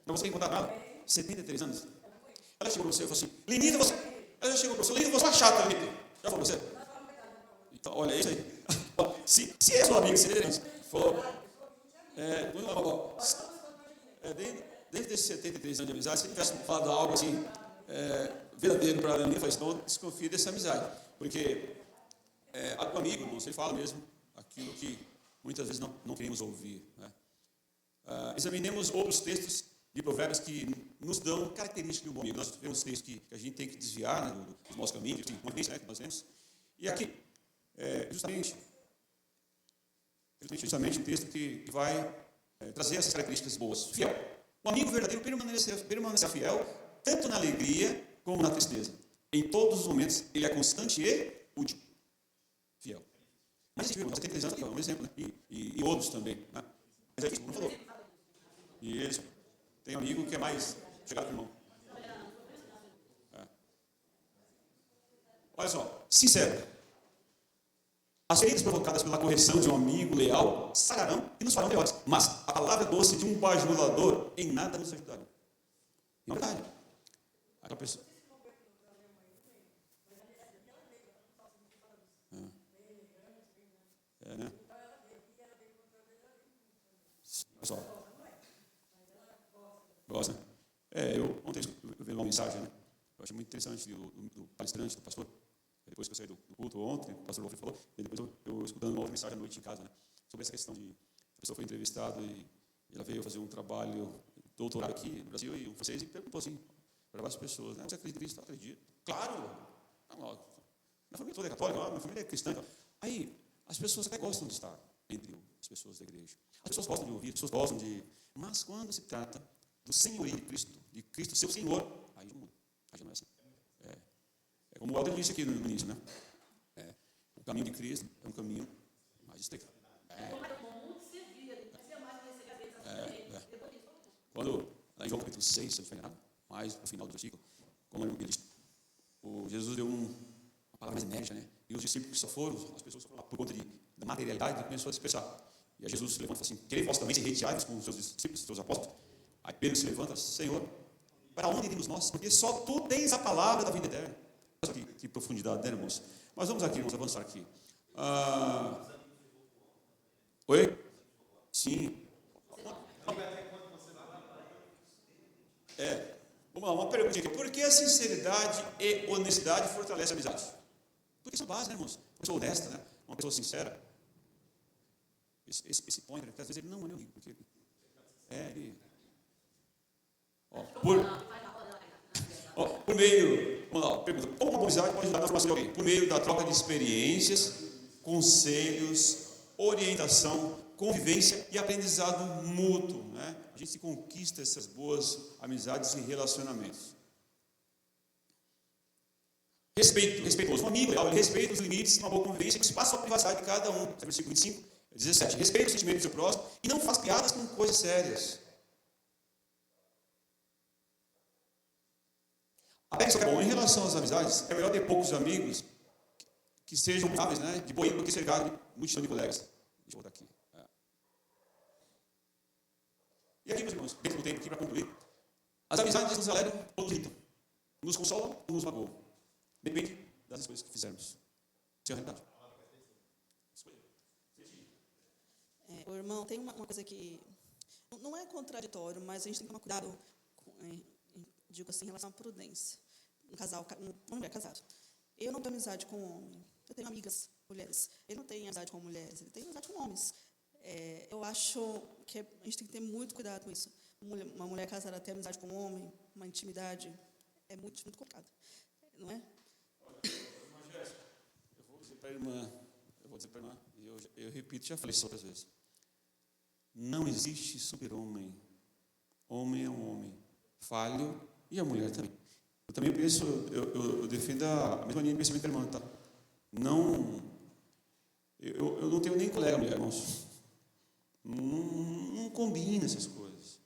S1: Para você encontrar nada, 73 anos. Ela chegou para você e falou assim, Lenita, você... Ela já chegou para você, Lenita, você é uma chata, Lenita. Já falou para você? Então, olha, é isso aí. Se é seu amigo, se ele falou... Desde esses 73 anos de amizade, se ele tivesse falado algo assim, verdadeiro para a Lenita, eu falei, então desconfie dessa amizade. Porque o amigo, irmão, ele fala mesmo aquilo que muitas vezes não queremos ouvir. Né? Examinemos outros textos de provérbios que nos dão características de um bom amigo. Nós temos textos que a gente tem que desviar, né, do nosso caminho, que nós temos. E aqui, justamente um texto que vai trazer essas características boas. Fiel. O amigo verdadeiro permanecerá fiel, tanto na alegria como na tristeza. Em todos os momentos, ele é constante e útil. Fiel. Mas você tem 3 anos, é um exemplo, né? E outros também. Né? Mas é isso, como falou. E eles têm um amigo que é mais chegado que o irmão. Olha só, sincero. As feridas provocadas pela correção de um amigo leal sararão e nos farão melhores. Mas a palavra doce de um bajulador em nada nos ajudará. Não é verdade. Aquela pessoa. Né? Olha só. Gosta? Eu ontem eu vi uma mensagem, né? Eu achei muito interessante do palestrante, do pastor. Depois que eu saí do culto ontem, o pastor Wolf falou, e depois eu escutando uma outra mensagem à noite em casa, né? Sobre essa questão de a pessoa foi entrevistada e ela veio fazer um trabalho doutorado aqui no Brasil e um francês e perguntou assim para várias pessoas, né? Você acredita em Cristo? Eu acredito. Claro! Minha família toda é católica, minha família é cristã. Aí, as pessoas até gostam de estar entre as pessoas da igreja. As pessoas gostam de ouvir, as pessoas gostam de... Mas quando se trata do senhorio de Cristo, seu Senhor, aí já muda. Aí já não é assim. É como o Alder disse aqui no início, né? O caminho de Cristo é um caminho mais estreito. Quando, lá em João capítulo 6, se eu não estiver enganado, mais no final do versículo, como ele disse, Jesus deu uma palavra mais enérgica, né? E os discípulos que só foram, as pessoas que foram lá por conta da materialidade, começou a dispersar. E aí Jesus se levanta e fala assim, querer vós também ser retirados com os seus discípulos, os seus apóstolos? Aí Pedro se levanta, Senhor, para onde iremos nós? Porque só tu tens a palavra da vida eterna. Olha que profundidade, né, irmãos? Mas vamos aqui, vamos avançar aqui. Oi? Sim. Vamos lá, uma pergunta aqui. Por que a sinceridade e honestidade fortalecem a amizade? Porque isso é base, né, irmãos? Uma pessoa honesta, né? Uma pessoa sincera. Esse point, às vezes ele não é meu amigo. Porque ele... por meio... Vamos lá, pergunta. Como uma amizade pode ajudar na formação de alguém? Por meio da troca de experiências, conselhos, orientação, convivência e aprendizado mútuo, né? A gente conquista essas boas amizades e relacionamentos. Respeitoso. Um amigo leal, ele respeita os limites, uma boa convivência, que espaça a privacidade de cada um. Versículo 25, 17. Respeita os sentimentos do seu próximo e não faz piadas com coisas sérias. Apegue que é bom. Em relação às amizades, é melhor ter poucos amigos que sejam amáveis, né? De boa índole, do que cercado de multidão de colegas. Deixa eu voltar aqui. E aqui, meus irmãos, dentro do tempo aqui para concluir, as amizades nos alegram ou nos irritam, nos consolam ou nos magoam. Depende das escolhas que fizermos. Isso é a realidade.
S5: Irmão, tem uma coisa que não é contraditório, mas a gente tem que tomar cuidado, digo assim, em relação à prudência. Uma mulher casada. Eu não tenho amizade com homem. Eu tenho amigas mulheres. Ele não tem amizade com mulheres, ele tem amizade com homens. Eu acho que a gente tem que ter muito cuidado com isso. Uma mulher casada ter amizade com um homem, uma intimidade, é muito, muito complicado. Não é?
S1: Eu vou dizer para a irmã, e eu repito, já falei isso outras vezes. Não existe super-homem. Homem é um homem falho e a mulher também. Eu também penso, eu defendo a mesma linha de pensamento da irmã, tá? Eu não tenho nem colega mulher, irmãos. Não combina essas coisas.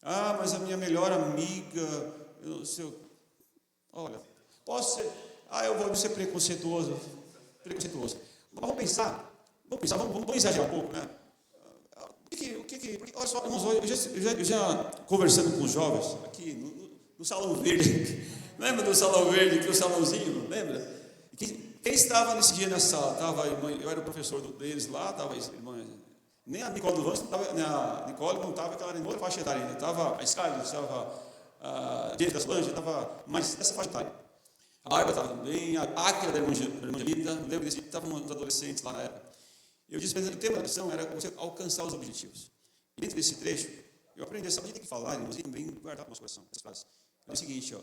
S1: Ah, mas a minha melhor amiga, eu não sei. Olha, posso ser. Ah, eu vou ser preconceituoso. Mas vamos pensar, vamos exagerar um pouco, né? Porque, olha só, irmãos, eu já conversando com os jovens aqui no Salão Verde, lembra do Salão Verde, que o salãozinho, lembra? Quem estava nesse dia na sala? Estava a irmã, eu era o professor deles lá, estava a irmã, nem a Nicole do Vance, a Nicole não estava, aquela era em outra faixa etária ainda, estava a Scarlett, estava a Jennifer da Solange, estava mais dessa faixa etária. A Bárbara estava também, a Áquila da irmã Angelita, lembro desse, estavam uns adolescentes lá na época. Eu disse, o tema da lição era você alcançar os objetivos. E dentro desse trecho, eu aprendi, a gente tem que falar, irmãos, e também guardar no nosso coração essas frases. É o seguinte,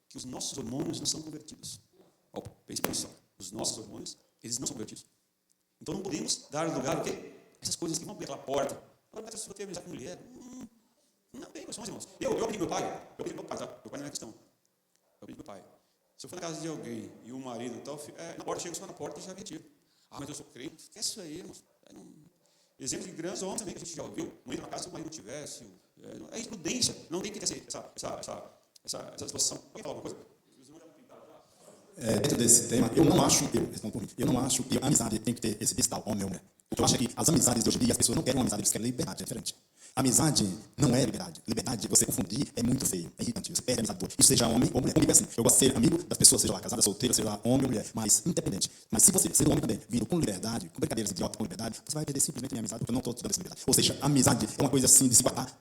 S1: que os nossos hormônios não são convertidos. Pense bem só, os nossos hormônios, eles não são convertidos. Então não podemos dar lugar ao quê? Essas coisas que vão abrir aquela porta. Agora, mas se eu tenho amizade com mulher, não tem questões, irmãos. Eu aprendi com meu pai, tá? Meu pai não é questão. Eu aprendi com meu pai. Se eu for na casa de alguém e o marido e tal, na porta, chega só na porta e já retiro. Ah, mas eu sou crente. Esquece isso aí, irmãos. Exemplo de grandes homens também que a gente já ouviu. Não entra na casa se o marido não tivesse. É imprudência. Não tem que ter essa situação. Alguém fala alguma coisa?
S6: Dentro desse tema, eu não acho que a amizade tem que ter esse distal, homem ou mulher. O que eu acho é que as amizades de hoje em dia, as pessoas não querem uma amizade, eles querem liberdade, é diferente. Amizade não é liberdade. Liberdade, você confundir, é muito feio, é irritante, você perde a amizade boa. Isso seja homem ou mulher. Comigo é assim, eu gosto de ser amigo das pessoas, seja lá casada, solteira, seja lá homem ou mulher, mas independente. Mas se você ser homem também, vindo com liberdade, com brincadeiras idiotas com liberdade, você vai perder simplesmente a minha amizade, porque eu não estou te dando essa liberdade. Ou seja, amizade é uma coisa assim de se guardar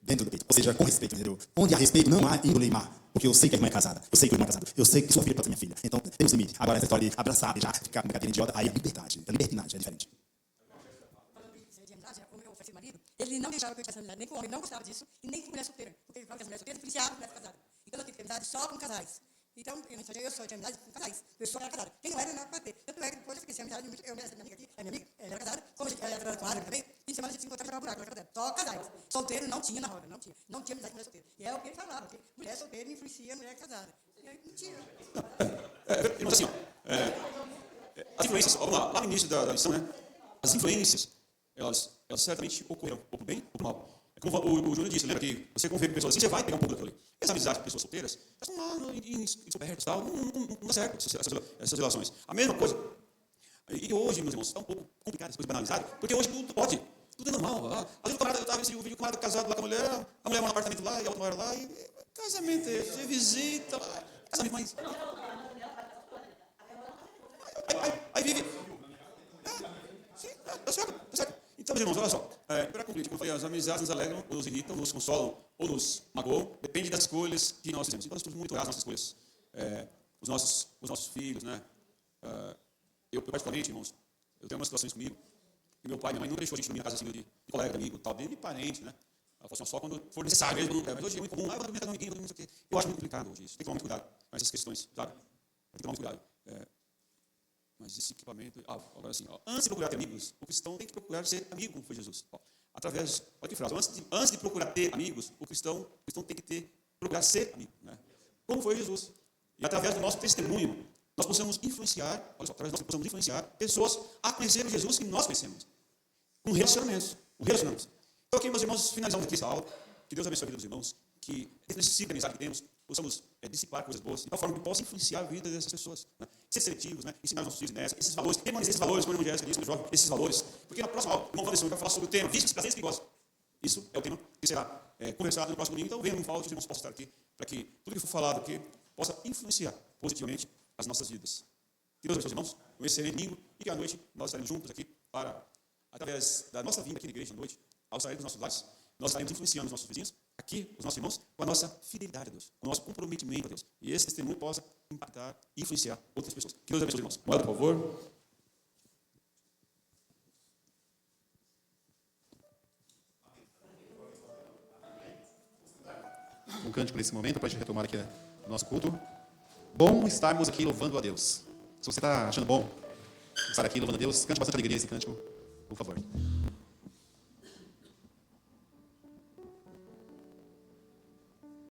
S6: dentro do peito. Ou seja, com respeito, entendeu? Onde há respeito, não há índole má. Porque eu sei que a irmã é casada, eu sei que o irmão é casado, eu sei que sua filha pode ser minha filha. Então, temos limite. Agora, essa história de abraçar, beijar, ficar com brincadeira idiota, aí é liberdade. É libertinagem, é diferente.
S7: Ele não deixava que eu tivesse amizade nem com homem, ele não gostava disso, e nem com mulher solteira. Porque ele falava que as mulheres solteiras influenciavam mulheres casadas. Então, eu tive amizade só com casais. Então, eu só tinha amizade com casais. Eu só era casada. Quem não era, não era para ter. Tanto é que depois eu fiquei sem amizade, essa minha amiga aqui, a minha amiga, ela era casada, como ela era casada com a área também, e semana a gente se encontrava e jogava buraco na casa dela. Só casais. Solteiro não tinha na roda, não tinha. Não tinha amizade com mulher solteira. E é o que ele falava, que mulher solteira influencia mulher casada. E aí, mentira.
S1: Mas assim, as influências, vamos lá no início da lição, né? As influências, elas certamente ocorreram, ou por bem ou por mal. É como o Júnior disse, lembra que você convive com pessoas assim, você vai pegar um pouco daquilo ali. As amizades com pessoas solteiras, elas estão lá descobertas e tal, não dá certo essas relações. A mesma coisa. E hoje, meus irmãos, está um pouco complicado, essa coisa banalizada, porque hoje tudo pode, tudo é normal. Às vezes eu estava nesse vídeo com o camarada casado lá com a mulher mora no apartamento lá, e a outra mora lá, e casamento é, você visita lá, casamento mais... Aí vive... Sim, tá certo. Então, meus irmãos, olha só, para concluir, como eu falei, as amizades nos alegram, ou nos irritam, nos consolam, ou nos magoam, depende das escolhas que nós fizemos. Então, nós temos muito errado nas nossas escolhas. Os nossos filhos, né? Eu, particularmente, irmãos, eu tenho umas situações comigo, e meu pai e minha mãe não deixou a gente dormir na casa assim, de colega, de amigo, tal, de parente, né? Ela falou assim, só quando for necessário mesmo, mas hoje é muito comum, eu vou dormir na casa de amiguinho, não sei o quê. Eu acho muito complicado hoje isso, tem que tomar muito cuidado com essas questões, sabe? Tem que tomar muito cuidado. Mas esse equipamento... agora assim, antes de procurar ter amigos, o cristão tem que procurar ser amigo, como foi Jesus. Olha que frase, antes de procurar ter amigos, o cristão tem que procurar ser amigo. Né? Como foi Jesus. E através do nosso testemunho, nós possamos influenciar, olha só, através nós possamos influenciar pessoas a conhecer o Jesus que nós conhecemos. Com relacionamentos. Então aqui, meus irmãos, finalizamos aqui essa aula. Que Deus abençoe a vida dos irmãos. Que nesse ciclo de amizade que temos, possamos dissipar coisas boas, de tal forma que possa influenciar a vida dessas pessoas. Né? Ser seletivos, né? Ensinar os nossos filhos nessa, esses valores, permanecer esses valores, como a irmã Jéssica disse, jovem, esses valores. Porque na próxima aula, o irmão Wanderson vai falar sobre o tema vícios, prazeres perigosos. Isso é o tema que será conversado no próximo domingo. Então, venham, não falte, os irmãos possam estar aqui, para que tudo que for falado aqui possa influenciar positivamente as nossas vidas. Que Deus abençoe os irmãos, um excelente domingo, e que à noite nós estaremos juntos aqui para, através da nossa vinda aqui na igreja à noite, ao sair dos nossos lares, nós estaremos influenciando os nossos vizinhos, aqui, os nossos irmãos, com a nossa fidelidade a Deus, com o nosso comprometimento a Deus. E esse testemunho possa impactar e influenciar outras pessoas. Que Deus abençoe, irmãos. Moeda, por favor.
S8: Um cântico nesse momento para a gente retomar aqui o nosso culto. Bom estarmos aqui louvando a Deus. Se você está achando bom estar aqui louvando a Deus, cante bastante alegria esse cântico, por favor.